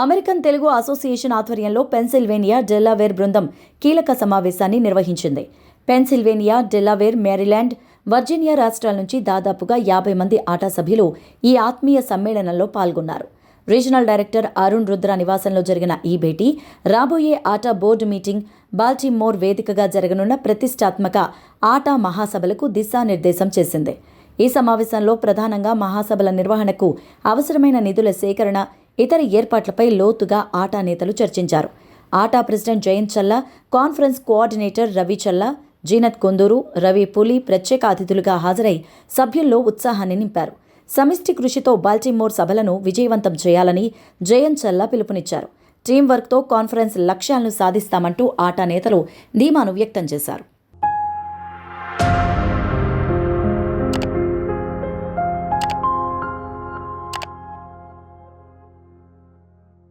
American Telugu association ఆధ్వర్యంలో Pennsylvania, Delaware బృందం కీలక సమావేశాన్ని నిర్వహించింది. పెన్సిల్వేనియా, డెలావేర్, మేరీల్యాండ్, వర్జీనియా రాష్ట్రాల నుంచి దాదాపుగా 50 మంది ఆటా సభ్యులు ఈ ఆత్మీయ సమ్మేళనంలో పాల్గొన్నారు. రీజనల్ డైరెక్టర్ అరుణ్ రుద్ర నివాసంలో జరిగిన ఈ భేటీ రాబోయే ఆటా బోర్డు మీటింగ్, బాల్టిమోర్ వేదికగా జరగనున్న ప్రతిష్టాత్మక ఆటా మహాసభలకు దిశానిర్దేశం చేసింది. ఈ సమావేశంలో ప్రధానంగా మహాసభల నిర్వహణకు అవసరమైన నిధుల సేకరణ, ఇతర ఏర్పాట్లపై లోతుగా ఆటా నేతలు చర్చించారు. ఆటా ప్రెసిడెంట్ జయంత్ చల్లా, కాన్ఫరెన్స్ కోఆర్డినేటర్ రవి చల్లా, జీనత్ కొందూరు, రవి పులి ప్రత్యేక అతిథులుగా హాజరై సభ్యుల్లో ఉత్సాహాన్ని నింపారు. సమిష్టి కృషితో బాల్టిమోర్ సభలను విజయవంతం చేయాలని జయంత్ చల్లా పిలుపునిచ్చారు. టీం వర్క్తో కాన్ఫరెన్స్ లక్ష్యాలను సాధిస్తామంటూ ఆటా నేతలు ధీమాను వ్యక్తం చేశారు.